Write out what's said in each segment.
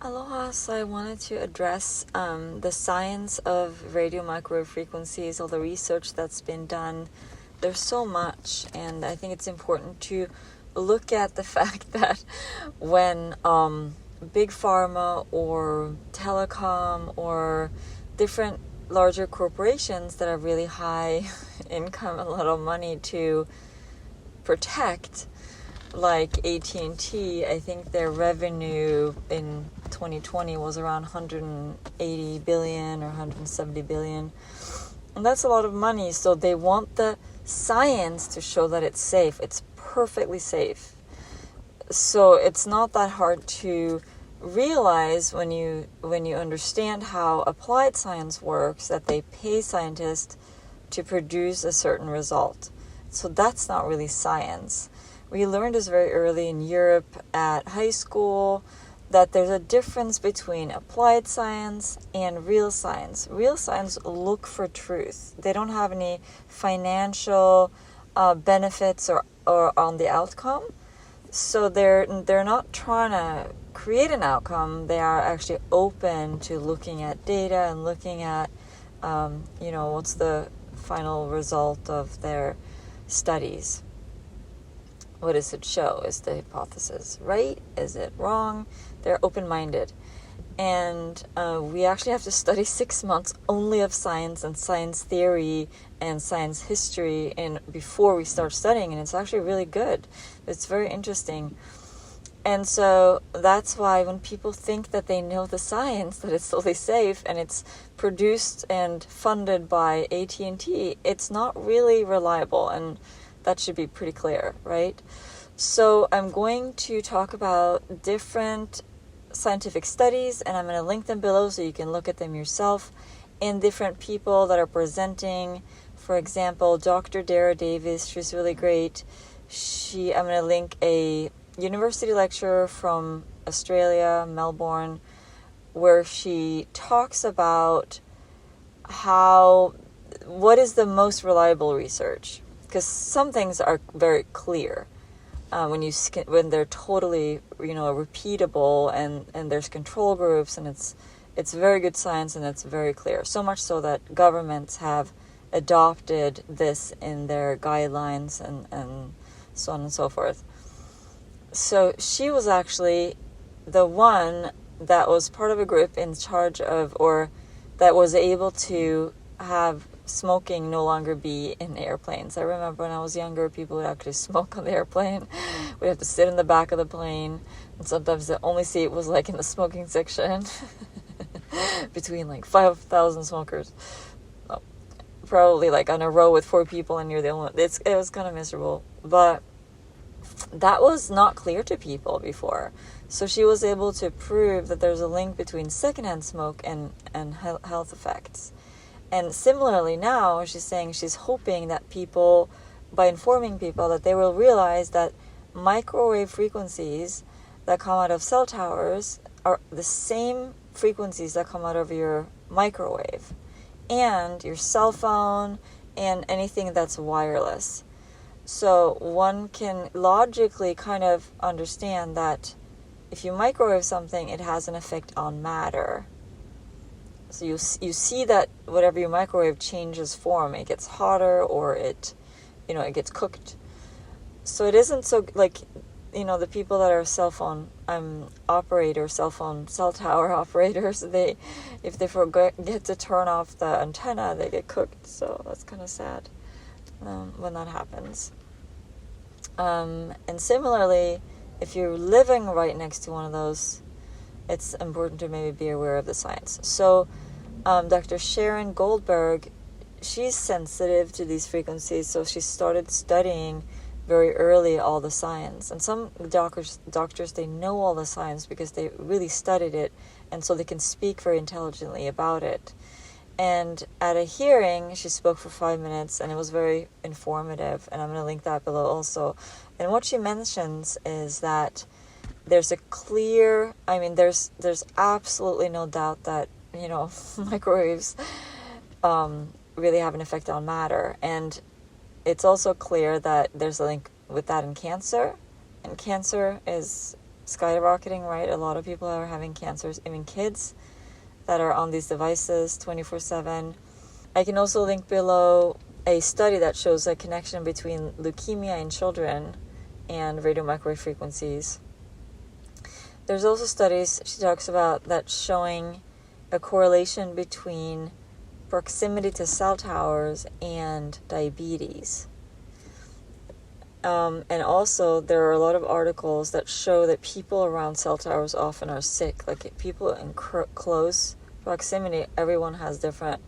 Aloha. So I wanted to address the science of radio microwave frequencies, all the research that's been done. There's so much, and I think it's important to look at the fact that when big pharma or telecom or different larger corporations that have really high income and a lot of money to protect, like AT&T, I think their revenue in 2020 was around 180 billion or 170 billion. And that's a lot of money. So they want the science to show that it's safe. It's perfectly safe. So it's not that hard to realize when you understand how applied science works, that they pay scientists to produce a certain result. So that's not really science. We learned this very early in Europe at high school, that there's a difference between applied science and real science. Real science look for truth. They don't have any financial benefits or on the outcome. So they're not trying to create an outcome. They are actually open to looking at data and looking at, what's the final result of their studies. What does it show? Is the hypothesis right? Is it wrong? They're open-minded. And we actually have to study 6 months only of science and science theory and science history before we start studying. And it's actually really good. It's very interesting. And so that's why when people think that they know the science, that it's totally safe and it's produced and funded by AT&T, it's not really reliable. And that should be pretty clear, right? So I'm going to talk about different scientific studies, and I'm going to link them below so you can look at them yourself, and different people that are presenting. For example, Dr. Deira Davis, she's really great. I'm going to link a university lecture from Australia, Melbourne, where she talks about what is the most reliable research. Because some things are very clear when they're totally repeatable and there's control groups, and it's very good science and it's very clear. So much so that governments have adopted this in their guidelines and so on and so forth. So she was actually the one that was part of a group in charge of, or that was able to have smoking no longer be in airplanes. I remember when I was younger, people would actually smoke on the airplane. We'd have to sit in the back of the plane, and sometimes the only seat was like in the smoking section between like 5,000 smokers. Oh, probably like on a row with 4 people, and you're the only one. It was kind of miserable, but that was not clear to people before. So she was able to prove that there's a link between secondhand smoke and health effects. And similarly now, she's saying she's hoping that people, by informing people, that they will realize that microwave frequencies that come out of cell towers are the same frequencies that come out of your microwave and your cell phone and anything that's wireless. So one can logically kind of understand that if you microwave something, it has an effect on matter. So you see that whatever you microwave changes form. It gets hotter, or it gets cooked. So it isn't so like, the people that are cell phone cell tower operators, if they forget to turn off the antenna, they get cooked. So that's kind of sad when that happens. And similarly, if you're living right next to one of those, it's important to maybe be aware of the science. So Dr. Sharon Goldberg, she's sensitive to these frequencies, so she started studying very early all the science. And some doctors, they know all the science because they really studied it, and so they can speak very intelligently about it. And at a hearing, she spoke for 5 minutes, and it was very informative, and I'm going to link that below also. And what she mentions is that there's there's absolutely no doubt that, microwaves really have an effect on matter. And it's also clear that there's a link with that in cancer. And cancer is skyrocketing, right? A lot of people are having cancers, even kids that are on these devices 24/7. I can also link below a study that shows a connection between leukemia in children and radiomicrowave frequencies. There's also studies she talks about that showing a correlation between proximity to cell towers and diabetes. And also there are a lot of articles that show that people around cell towers often are sick. Like people in close proximity, everyone has different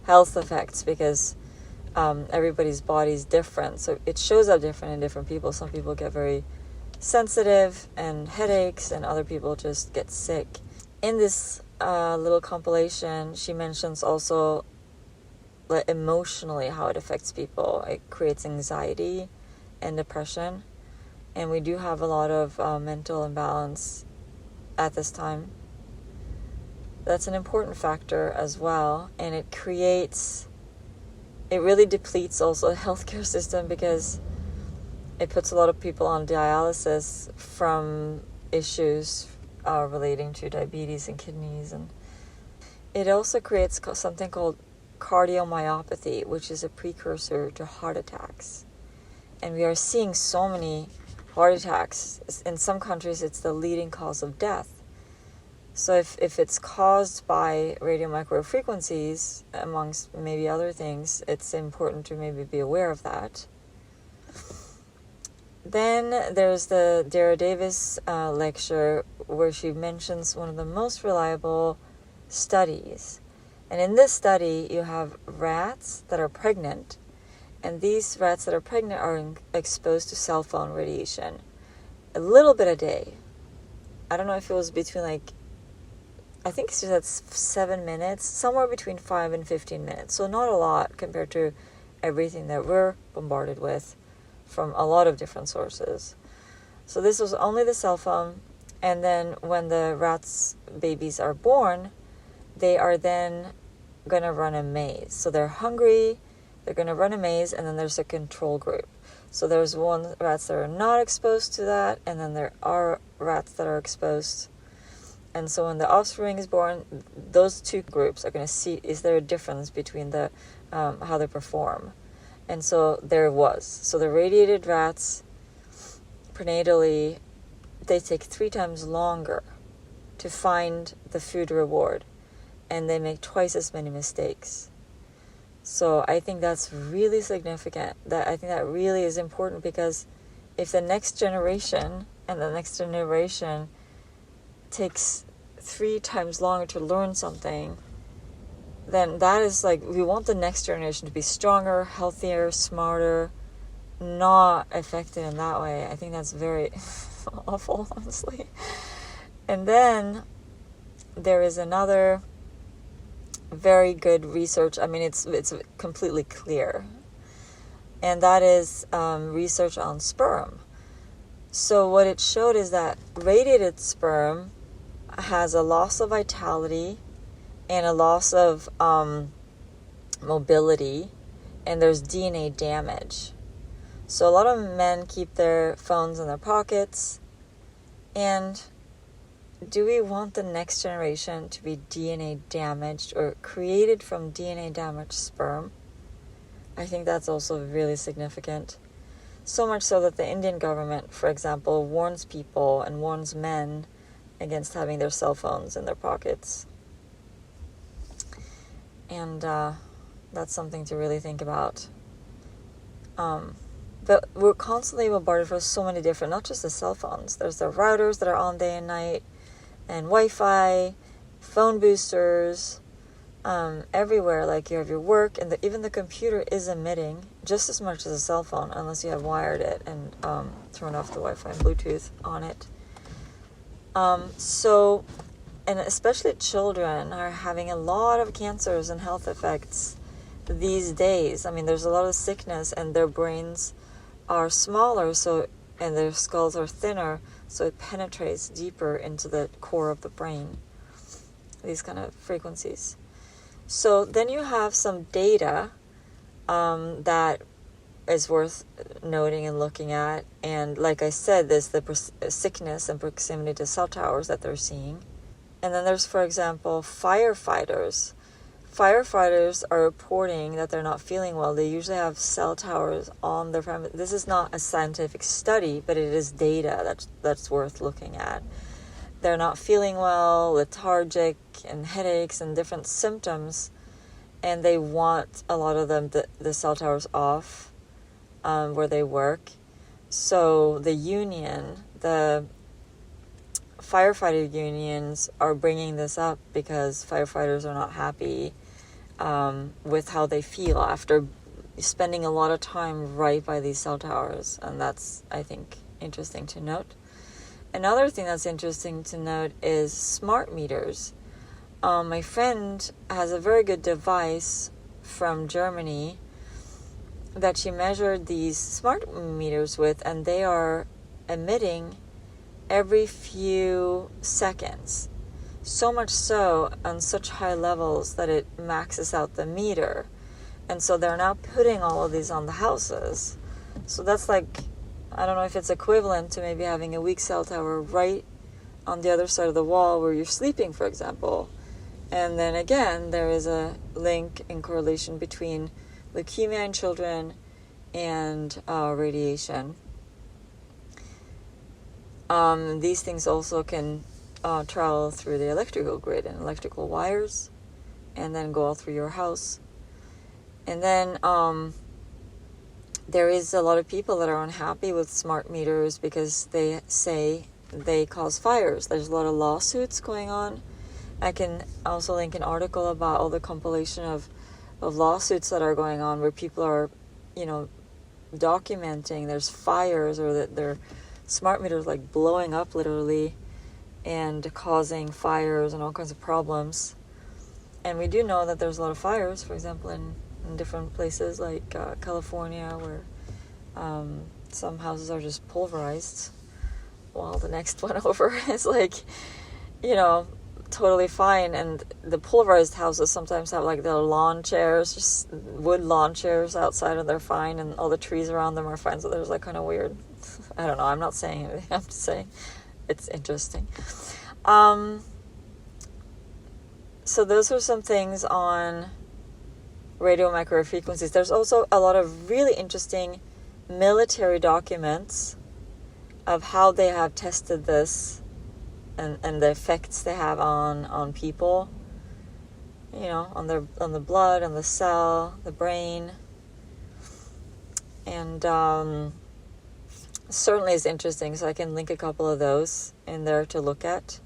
health effects because everybody's body is different. So it shows up different in different people. Some people get very sensitive and headaches, and other people just get sick. In this little compilation, she mentions also like emotionally how it affects people. It creates anxiety and depression, and we do have a lot of mental imbalance at this time. That's an important factor as well, and it really depletes also the healthcare system because it puts a lot of people on dialysis from issues relating to diabetes and kidneys, and it also creates something called cardiomyopathy, which is a precursor to heart attacks. And we are seeing so many heart attacks. In some countries, it's the leading cause of death. So if it's caused by radiomicrowave frequencies, amongst maybe other things, it's important to maybe be aware of that. Then there's the Deira Davis lecture where she mentions one of the most reliable studies. And in this study, you have rats that are pregnant. And these rats that are pregnant are exposed to cell phone radiation a little bit a day. I don't know if it was between I think she said 7 minutes, somewhere between 5 and 15 minutes. So not a lot compared to everything that we're bombarded with from a lot of different sources. So this was only the cell phone. And then when the rats' babies are born, they are then going to run a maze. So they're hungry. They're going to run a maze, and then there's a control group. So there's rats that are not exposed to that, and then there are rats that are exposed. And so when the offspring is born, those two groups are going to see, is there a difference between the how they perform? And so there was. So the radiated rats, prenatally, they take 3 times longer to find the food reward, and they make twice as many mistakes. So I think that's really significant. I think that really is important, because if the next generation and the next generation takes 3 times longer to learn something, then that is we want the next generation to be stronger, healthier, smarter, not affected in that way. I think that's very awful, honestly. And then there is another very good research. I mean, it's completely clear, and that is research on sperm. So what it showed is that radiated sperm has a loss of vitality and a loss of mobility, and there's DNA damage. So a lot of men keep their phones in their pockets, and do we want the next generation to be DNA damaged or created from DNA damaged sperm? I think that's also really significant. So much so that the Indian government, for example, warns people and warns men against having their cell phones in their pockets. And that's something to really think about. But we're constantly bombarded for so many different, not just the cell phones. There's the routers that are on day and night, and Wi-Fi, phone boosters, everywhere. Like you have your work, and even the computer is emitting just as much as a cell phone, unless you have wired it and turned off the Wi-Fi and Bluetooth on it. So, and especially children are having a lot of cancers and health effects these days. I mean, there's a lot of sickness, and their brains are smaller, and their skulls are thinner, so it penetrates deeper into the core of the brain, these kind of frequencies. So then you have some data that is worth noting and looking at. And like I said, there's the sickness and proximity to cell towers that they're seeing. And then there's, for example, firefighters. Firefighters are reporting that they're not feeling well. They usually have cell towers on their premises. This is not a scientific study, but it is data that's worth looking at. They're not feeling well, lethargic, and headaches and different symptoms, and they want a lot of them the cell towers off where they work. So the firefighter unions are bringing this up because firefighters are not happy with how they feel after spending a lot of time right by these cell towers. And that's, I think, interesting to note. Another thing that's interesting to note is smart meters. My friend has a very good device from Germany that she measured these smart meters with, and they are emitting every few seconds. So much so on such high levels that it maxes out the meter. And so they're now putting all of these on the houses. So that's like, I don't know if it's equivalent to maybe having a weak cell tower right on the other side of the wall where you're sleeping, for example. And then again, there is a link in correlation between leukemia in children and radiation. These things also can travel through the electrical grid and electrical wires, and then go all through your house. And then there is a lot of people that are unhappy with smart meters because they say they cause fires. There's a lot of lawsuits going on. I can also link an article about all the compilation of lawsuits that are going on where people are, documenting there's fires or that their smart meters like blowing up literally and causing fires and all kinds of problems. And we do know that there's a lot of fires, for example, in different places like California, where some houses are just pulverized while the next one over is like, totally fine. And the pulverized houses sometimes have like their lawn chairs, just wood lawn chairs outside, and they're fine, and all the trees around them are fine. So there's like kind of weird, I don't know, I'm not saying anything, I'm just saying it's interesting. So those are some things on radio microwave frequencies. There's also a lot of really interesting military documents of how they have tested this and the effects they have on people, on the blood, on the cell, the brain. And certainly is interesting, so I can link a couple of those in there to look at.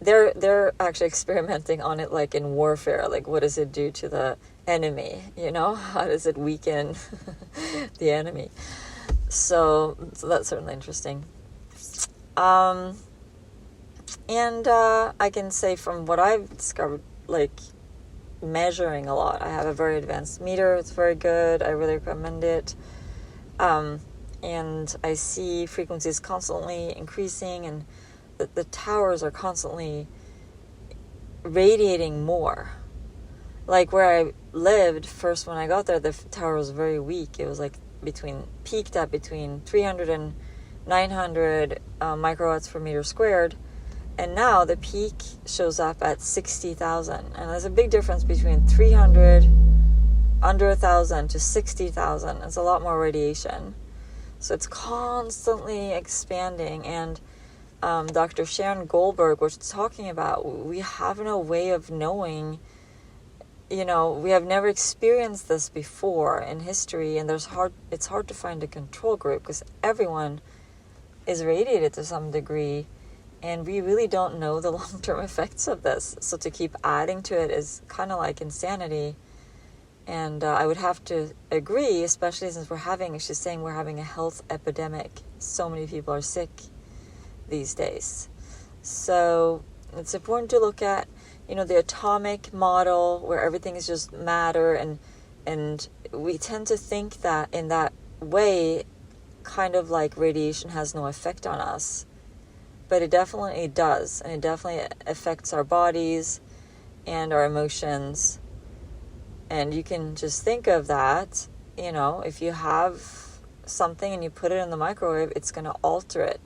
They're actually experimenting on it, like in warfare, like what does it do to the enemy, how does it weaken the enemy. So that's certainly interesting. And I can say from what I've discovered, like measuring a lot, I have a very advanced meter. It's very good. I really recommend it. And I see frequencies constantly increasing, and the towers are constantly radiating more. Like where I lived first when I got there, the tower was very weak. It was like peaked at between 300 and 900 microwatts per meter squared. And now the peak shows up at 60,000. And there's a big difference between 300, under 1,000, to 60,000. It's a lot more radiation. So it's constantly expanding. And Dr. Sharon Goldberg was talking about, we have no way of knowing, we have never experienced this before in history, and it's hard to find a control group because everyone is radiated to some degree, and we really don't know the long-term effects of this. So to keep adding to it is kind of like insanity. And I would have to agree, especially since she's saying we're having a health epidemic. So many people are sick these days. So it's important to look at, the atomic model where everything is just matter, and we tend to think that in that way, kind of like radiation has no effect on us. But it definitely does, and it definitely affects our bodies and our emotions. And you can just think of that if you have something and you put it in the microwave, it's going to alter it.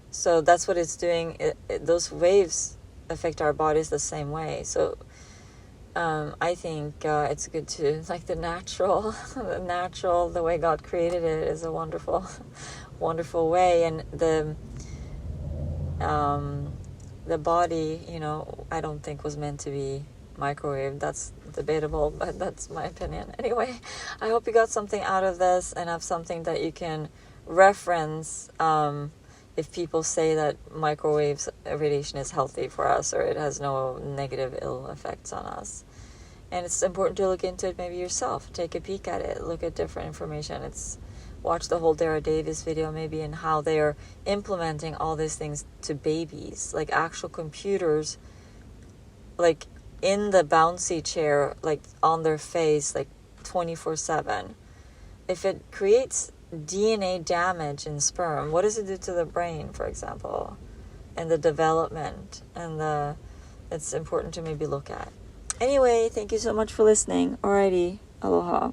So that's what it's doing. Those waves affect our bodies the same way. So I think it's good to, like, the natural, the way God created it is a wonderful, wonderful way. And the body, I don't think was meant to be microwave. That's debatable, but that's my opinion. Anyway, I hope you got something out of this and have something that you can reference if people say that microwave radiation is healthy for us or it has no negative ill effects on us. And it's important to look into it maybe yourself. Take a peek at it. Look at different information. Watch the whole Deira Davis video maybe, and how they are implementing all these things to babies, like actual computers, like in the bouncy chair, like on their face, like 24/7. If it creates DNA damage in sperm, what does it do to the brain, for example, and the development, and it's important to maybe look at. Anyway, thank you so much for listening. Alrighty, aloha.